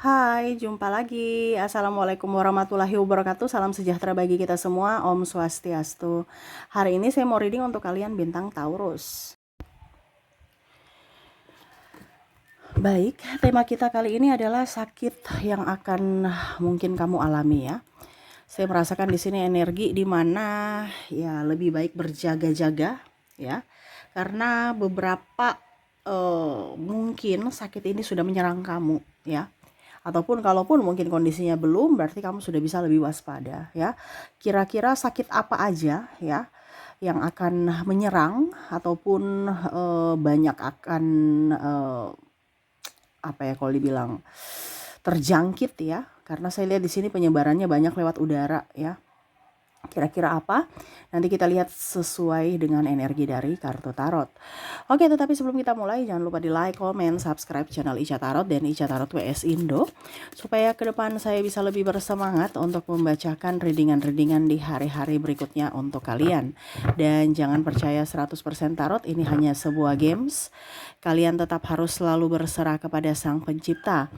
Hai, jumpa lagi. Assalamualaikum warahmatullahi wabarakatuh. Salam sejahtera bagi kita semua. Om Swastiastu. Hari ini saya mau reading untuk kalian bintang Taurus. Baik, tema kita kali ini adalah sakit yang akan mungkin kamu alami ya. Saya merasakan di sini energi di mana ya lebih baik berjaga-jaga ya. Karena beberapa mungkin sakit ini sudah menyerang kamu ya. Ataupun kalaupun mungkin kondisinya belum, berarti kamu sudah bisa lebih waspada ya. Kira-kira sakit apa aja ya yang akan menyerang ataupun banyak akan apa ya kalau dibilang terjangkit ya, karena saya lihat di sini penyebarannya banyak lewat udara ya. Kira-kira apa? Nanti kita lihat sesuai dengan energi dari kartu tarot. Oke, tetapi sebelum kita mulai, jangan lupa di like, comment, subscribe channel Ica Tarot dan Ica Tarot WS Indo, supaya ke depan saya bisa lebih bersemangat untuk membacakan readingan-readingan di hari-hari berikutnya untuk kalian. Dan jangan percaya 100% tarot, ini hanya sebuah games. Kalian tetap harus selalu berserah kepada Sang Pencipta.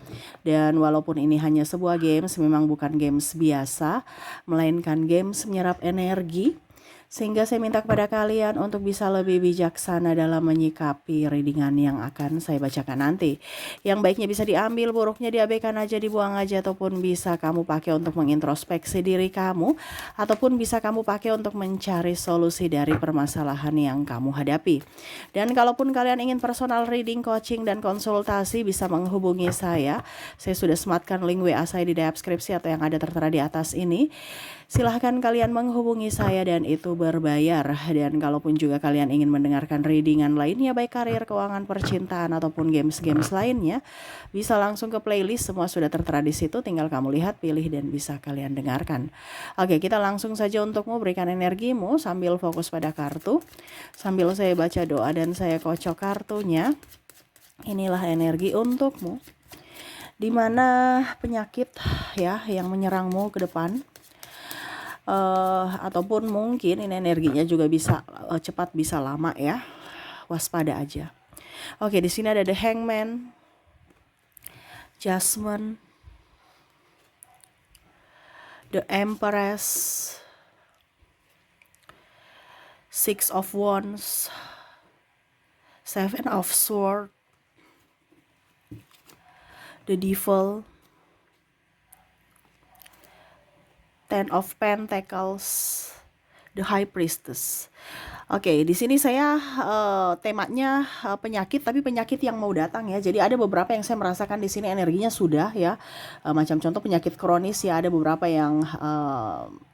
Dan walaupun ini hanya sebuah games, memang bukan games biasa, melainkan games menyerap energi, sehingga saya minta kepada kalian untuk bisa lebih bijaksana dalam menyikapi readingan yang akan saya bacakan nanti. Yang baiknya bisa diambil, buruknya diabaikan aja, dibuang aja, ataupun bisa kamu pakai untuk mengintrospeksi diri kamu, ataupun bisa kamu pakai untuk mencari solusi dari permasalahan yang kamu hadapi. Dan kalaupun kalian ingin personal reading, coaching, dan konsultasi, bisa menghubungi saya. Saya sudah sematkan link WA saya di deskripsi atau yang ada tertera di atas ini. Silahkan kalian menghubungi saya dan itu berbayar. Dan kalaupun juga kalian ingin mendengarkan readingan lainnya, baik karir, keuangan, percintaan, ataupun games-games lainnya, bisa langsung ke playlist, semua sudah tertera di situ. Tinggal kamu lihat, pilih, dan bisa kalian dengarkan. Oke, kita langsung saja untukmu, berikan energimu sambil fokus pada kartu. Sambil saya baca doa dan saya kocok kartunya. Inilah energi untukmu, dimana penyakit ya yang menyerangmu ke depan. Ataupun mungkin ini energinya juga bisa cepat, bisa lama ya. Waspada aja. Oke, di sini ada The Hangman, Judgment, The Empress, Six of Wands, Seven of Swords, The Devil, Ten of Pentacles, The High Priestess. Oke, di sini saya temanya penyakit, tapi penyakit yang mau datang ya. Jadi ada beberapa yang saya merasakan di sini energinya sudah ya. Macam contoh penyakit kronis ya, ada beberapa yang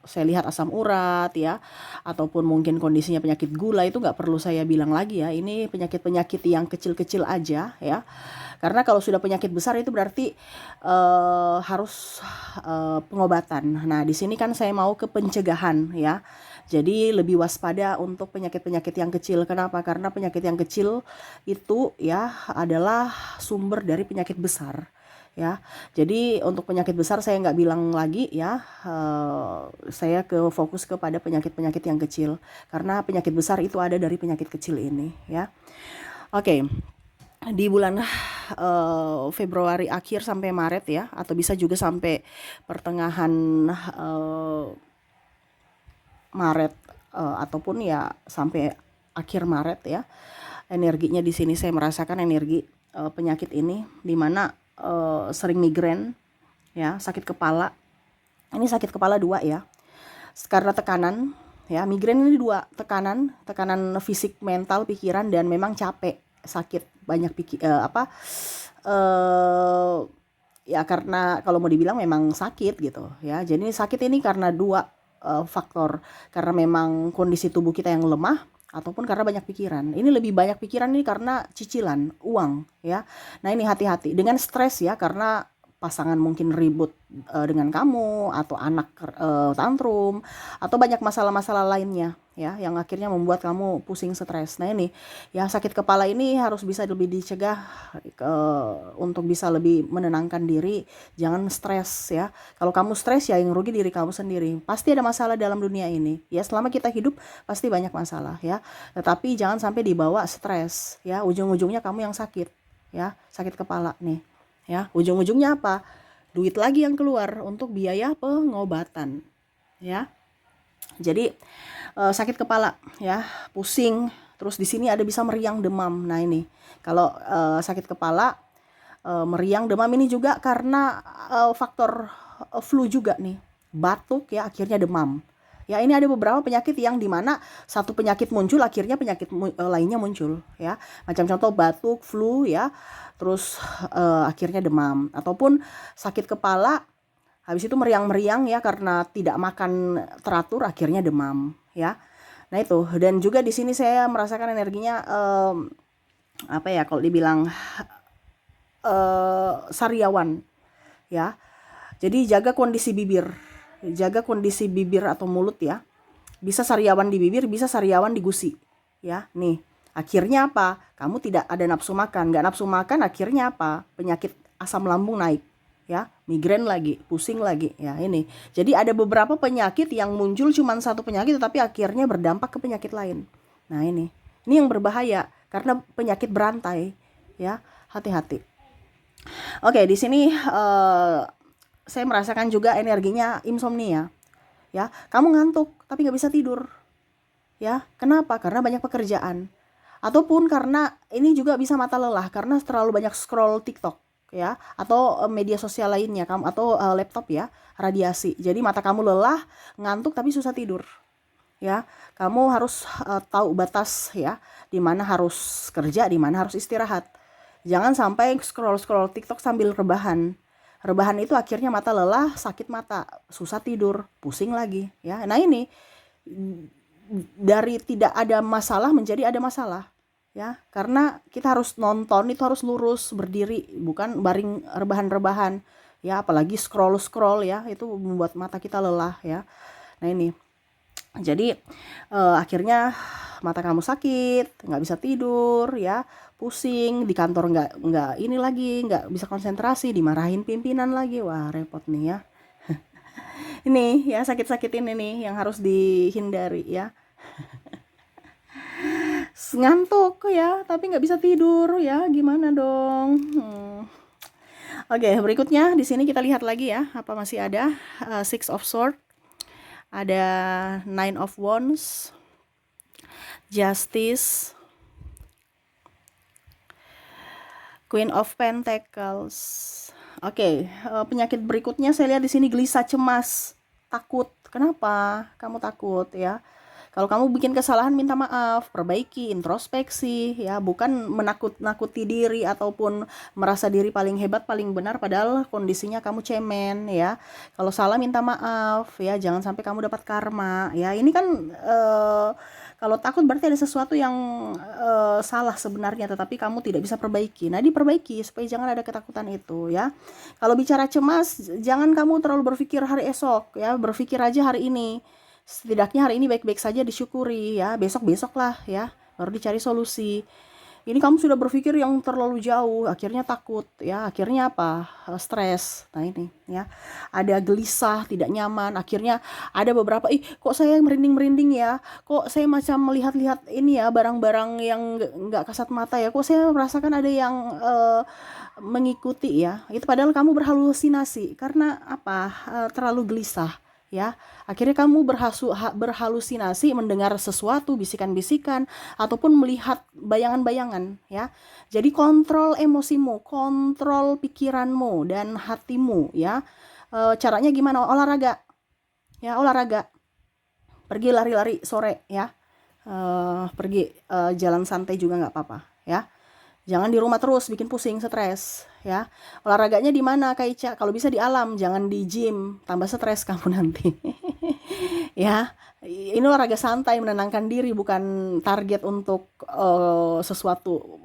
saya lihat asam urat ya, ataupun mungkin kondisinya penyakit gula, itu nggak perlu saya bilang lagi ya. Ini penyakit-penyakit yang kecil-kecil aja ya. Karena kalau sudah penyakit besar itu berarti harus pengobatan. Nah, di sini kan saya mau ke pencegahan ya. Jadi lebih waspada untuk penyakit-penyakit yang kecil. Kenapa? Karena penyakit yang kecil itu ya adalah sumber dari penyakit besar ya. Jadi untuk penyakit besar saya nggak bilang lagi ya. Saya fokus kepada penyakit-penyakit yang kecil. Karena penyakit besar itu ada dari penyakit kecil ini ya. Oke. Di bulan Februari akhir sampai Maret ya, atau bisa juga sampai pertengahan Maret ataupun ya sampai akhir Maret ya. Energinya di sini saya merasakan energi penyakit ini, dimana sering migrain ya, sakit kepala. Ini sakit kepala 2 ya, karena tekanan ya. Migrain ini 2, tekanan fisik, mental, pikiran, dan memang capek, sakit, banyak ya karena kalau mau dibilang memang sakit gitu ya. Jadi sakit ini karena 2 faktor, karena memang kondisi tubuh kita yang lemah, ataupun karena banyak pikiran. Ini lebih banyak pikiran ini karena cicilan uang ya. Nah, ini hati-hati dengan stres ya, karena pasangan mungkin ribut dengan kamu, atau anak tantrum, atau banyak masalah-masalah lainnya ya, yang akhirnya membuat kamu pusing, stres. Nah, ini ya, sakit kepala ini harus bisa lebih dicegah untuk bisa lebih menenangkan diri. Jangan stres ya. Kalau kamu stres ya yang rugi diri kamu sendiri. Pasti ada masalah dalam dunia ini ya, selama kita hidup pasti banyak masalah ya. Tetapi jangan sampai dibawa stres ya, ujung-ujungnya kamu yang sakit ya, sakit kepala nih ya. Ujung-ujungnya apa? Duit lagi yang keluar untuk biaya pengobatan, ya. Jadi sakit kepala, ya, pusing, terus di sini ada bisa meriang, demam. Nah ini kalau sakit kepala, meriang, demam ini juga karena faktor flu juga nih, batuk ya, akhirnya demam. Ya ini ada beberapa penyakit yang dimana satu penyakit muncul akhirnya penyakit lainnya muncul, ya. Macam contoh batuk, flu ya, terus akhirnya demam, ataupun sakit kepala habis itu meriang-meriang ya karena tidak makan teratur akhirnya demam, ya. Nah itu, dan juga di sini saya merasakan energinya apa ya kalau dibilang sariawan, ya. Jadi jaga kondisi bibir atau mulut ya. Bisa sariawan di bibir, bisa sariawan di gusi, ya. Nih, akhirnya apa? Kamu tidak ada nafsu makan, nggak nafsu makan, akhirnya apa? Penyakit asam lambung naik, ya, migrain lagi, pusing lagi, ya ini. Jadi ada beberapa penyakit yang muncul cuma satu penyakit, tetapi akhirnya berdampak ke penyakit lain. Nah ini yang berbahaya karena penyakit berantai, ya, hati-hati. Oke, di sini saya merasakan juga energinya insomnia, ya. Kamu ngantuk tapi nggak bisa tidur, ya. Kenapa? Karena banyak pekerjaan, ataupun karena ini juga bisa mata lelah karena terlalu banyak scroll TikTok, ya, atau media sosial lainnya kamu, atau laptop ya, radiasi. Jadi mata kamu lelah, ngantuk tapi susah tidur, ya. Kamu harus tahu batas ya, di mana harus kerja, di mana harus istirahat. Jangan sampai scroll TikTok sambil rebahan. Rebahan itu akhirnya mata lelah, sakit mata, susah tidur, pusing lagi, ya. Nah ini dari tidak ada masalah menjadi ada masalah, ya. Karena kita harus nonton itu harus lurus, berdiri, bukan baring rebahan-rebahan, ya. Apalagi scroll ya, itu membuat mata kita lelah, ya. Nah ini. Jadi akhirnya mata kamu sakit, nggak bisa tidur, ya, pusing, di kantor nggak ini lagi, nggak bisa konsentrasi, dimarahin pimpinan lagi, wah repot nih ya. Ini ya sakit-sakit ini nih yang harus dihindari ya. Ngantuk ya, tapi nggak bisa tidur ya, gimana dong? Oke, berikutnya di sini kita lihat lagi ya, apa masih ada Six of Swords. Ada Nine of Wands, Justice, Queen of Pentacles. Oke, penyakit berikutnya saya lihat di sini gelisah, cemas, takut. Kenapa kamu takut ya? Kalau kamu bikin kesalahan minta maaf, perbaiki, introspeksi ya, bukan menakut-nakuti diri ataupun merasa diri paling hebat, paling benar padahal kondisinya kamu cemen ya. Kalau salah minta maaf ya, jangan sampai kamu dapat karma ya. Ini kan kalau takut berarti ada sesuatu yang salah sebenarnya tetapi kamu tidak bisa perbaiki. Nah, diperbaiki supaya jangan ada ketakutan itu ya. Kalau bicara cemas, jangan kamu terlalu berpikir hari esok ya, berpikir aja hari ini. Setidaknya hari ini baik-baik saja, disyukuri ya, besok-besok lah ya, baru dicari solusi. Ini kamu sudah berpikir yang terlalu jauh, akhirnya takut ya, akhirnya apa? Stres. Nah ini ya, ada gelisah, tidak nyaman, akhirnya ada beberapa, kok saya merinding-merinding ya, kok saya macam melihat-lihat ini ya, barang-barang yang nggak kasat mata ya, kok saya merasakan ada yang mengikuti ya, itu padahal kamu berhalusinasi, karena apa? Terlalu gelisah. Ya, akhirnya kamu berhalusinasi, mendengar sesuatu, bisikan-bisikan, ataupun melihat bayangan-bayangan, ya. Jadi kontrol emosimu, kontrol pikiranmu dan hatimu, ya. Caranya gimana? Olahraga, ya, olahraga. Pergi lari-lari sore, ya. Pergi jalan santai juga nggak apa-apa, ya. Jangan di rumah terus, bikin pusing, stres, ya. Olahraganya di mana, Kak Ica? Kalau bisa di alam, jangan di gym, tambah stres kamu nanti. Ya, ini olahraga santai, menenangkan diri, bukan target untuk sesuatu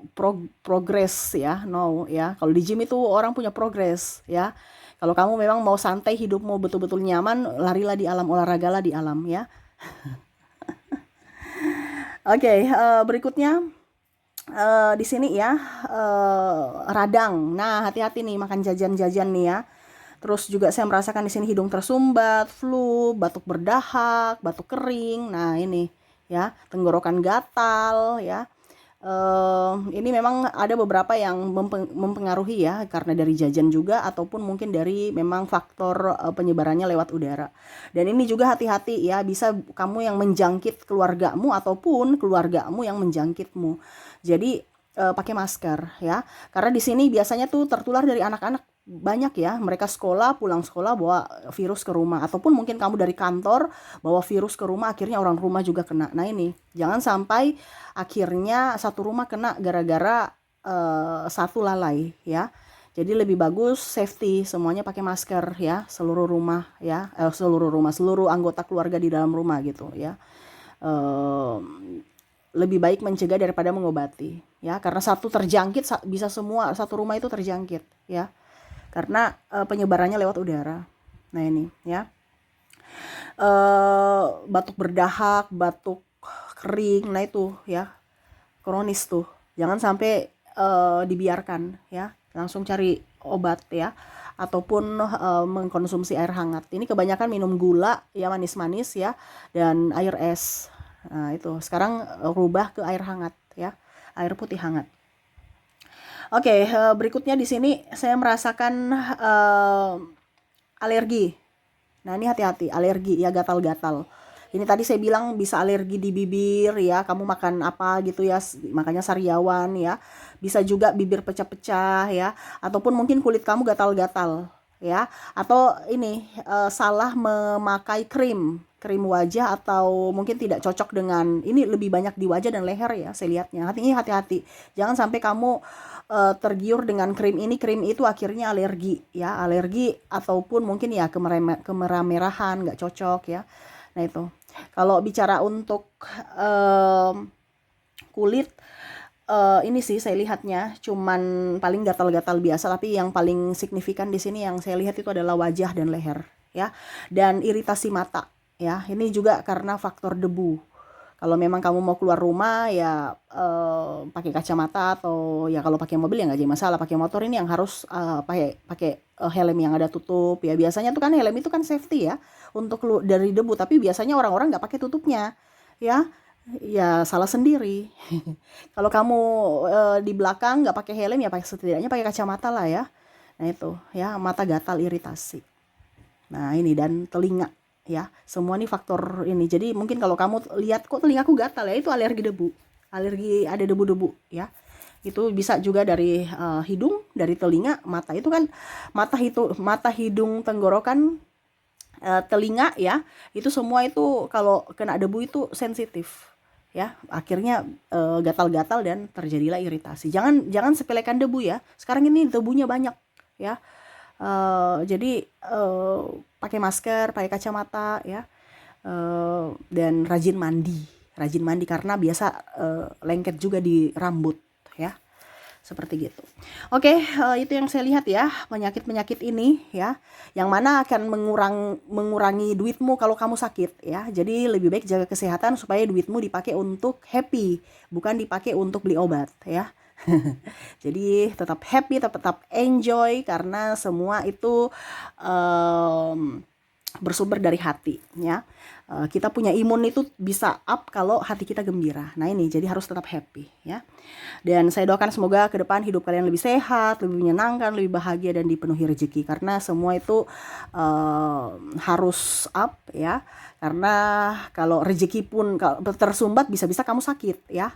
progres ya, no ya. Kalau di gym itu orang punya progres ya. Kalau kamu memang mau santai, hidupmu betul-betul nyaman, larilah di alam, olahragalah di alam ya. Oke, berikutnya. Di sini ya radang. Nah, hati-hati nih makan jajan-jajan nih ya. Terus juga saya merasakan di sini hidung tersumbat, flu, batuk berdahak, batuk kering. Nah, ini ya, tenggorokan gatal ya. Ini memang ada beberapa yang mempengaruhi ya, karena dari jajan juga ataupun mungkin dari memang faktor penyebarannya lewat udara. Dan ini juga hati-hati ya, bisa kamu yang menjangkit keluargamu ataupun keluargamu yang menjangkitmu. Jadi pakai masker ya, karena di sini biasanya tuh tertular dari anak-anak banyak ya, mereka sekolah, pulang sekolah bawa virus ke rumah, ataupun mungkin kamu dari kantor bawa virus ke rumah, akhirnya orang rumah juga kena. Nah ini jangan sampai akhirnya satu rumah kena gara-gara satu lalai ya. Jadi lebih bagus safety, semuanya pakai masker ya, seluruh rumah ya, seluruh anggota keluarga di dalam rumah gitu ya. Lebih baik mencegah daripada mengobati ya, karena satu terjangkit bisa semua satu rumah itu terjangkit ya, karena penyebarannya lewat udara. Nah ini ya, batuk berdahak, batuk kering, nah itu ya kronis tuh, jangan sampai dibiarkan ya, langsung cari obat ya, ataupun mengkonsumsi air hangat. Ini kebanyakan minum gula ya, manis-manis ya, dan air es. Nah itu sekarang rubah ke air hangat ya, air putih hangat. Oke, berikutnya di sini saya merasakan alergi. Nah ini hati-hati, alergi ya, gatal-gatal. Ini tadi saya bilang bisa alergi di bibir ya, kamu makan apa gitu ya, makanya sariawan ya. Bisa juga bibir pecah-pecah ya, ataupun mungkin kulit kamu gatal-gatal ya, atau ini salah memakai krim wajah, atau mungkin tidak cocok dengan ini, lebih banyak di wajah dan leher ya saya lihatnya. Hati-hati, jangan sampai kamu tergiur dengan krim ini krim itu, akhirnya alergi ya, alergi ataupun mungkin ya kemerah-merahan, nggak cocok ya. Nah itu kalau bicara untuk kulit, ini sih saya lihatnya cuman paling gatal-gatal biasa, tapi yang paling signifikan di sini yang saya lihat itu adalah wajah dan leher ya, dan iritasi mata ya. Ini juga karena faktor debu. Kalau memang kamu mau keluar rumah ya pakai kacamata, atau ya kalau pakai mobil ya nggak jadi masalah. Pakai motor ini yang harus pakai helm yang ada tutup ya. Biasanya tuh kan helm itu kan safety ya untuk dari debu, tapi biasanya orang-orang nggak pakai tutupnya ya. Ya salah sendiri. Kalau kamu di belakang nggak pakai helm ya setidaknya pakai kacamata lah ya. Nah itu ya, mata gatal, iritasi. Nah ini, dan telinga ya, semua nih faktor ini. Jadi mungkin kalau kamu lihat kok telingaku gatal ya, itu alergi debu, alergi ada debu-debu ya. Itu bisa juga dari hidung, dari telinga, mata. Itu kan mata, hidung, tenggorokan, telinga ya, itu semua itu kalau kena debu itu sensitif ya, akhirnya gatal-gatal dan terjadilah iritasi. Jangan sepelekan debu ya, sekarang ini debunya banyak ya. Jadi pakai masker, pakai kacamata ya, dan rajin mandi karena biasa lengket juga di rambut ya, seperti gitu. Oke, itu yang saya lihat ya, penyakit-penyakit ini ya, yang mana akan mengurangi duitmu kalau kamu sakit ya. Jadi lebih baik jaga kesehatan supaya duitmu dipakai untuk happy, bukan dipakai untuk beli obat ya. Jadi tetap happy, tetap enjoy, karena semua itu bersumber dari hati ya. Kita punya imun itu bisa up kalau hati kita gembira. Nah ini, jadi harus tetap happy ya. Dan saya doakan semoga ke depan hidup kalian lebih sehat, lebih menyenangkan, lebih bahagia, dan dipenuhi rezeki. Karena semua itu harus up ya. Karena kalau rezeki pun kalau tersumbat, bisa-bisa kamu sakit ya.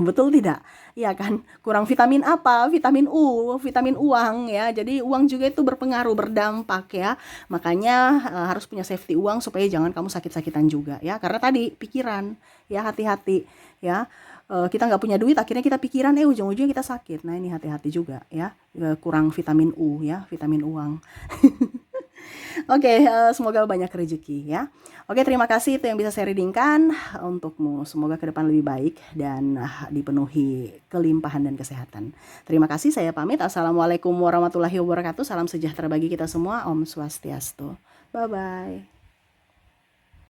Betul tidak? Iya kan? Kurang vitamin apa? Vitamin U, vitamin uang ya. Jadi uang juga itu berpengaruh, berdampak ya. Makanya harus punya safety uang supaya jangan kamu sakit-sakitan juga ya. Karena tadi pikiran ya, hati-hati ya. Kita nggak punya duit, akhirnya kita pikiran ujung-ujungnya kita sakit. Nah ini hati-hati juga ya. Kurang vitamin U ya, vitamin uang. Oke, semoga banyak rezeki ya. Oke, terima kasih, itu yang bisa saya readingkan untukmu. Semoga ke depan lebih baik dan dipenuhi kelimpahan dan kesehatan. Terima kasih, saya pamit. Assalamualaikum warahmatullahi wabarakatuh. Salam sejahtera bagi kita semua. Om Swastiastu. Bye-bye.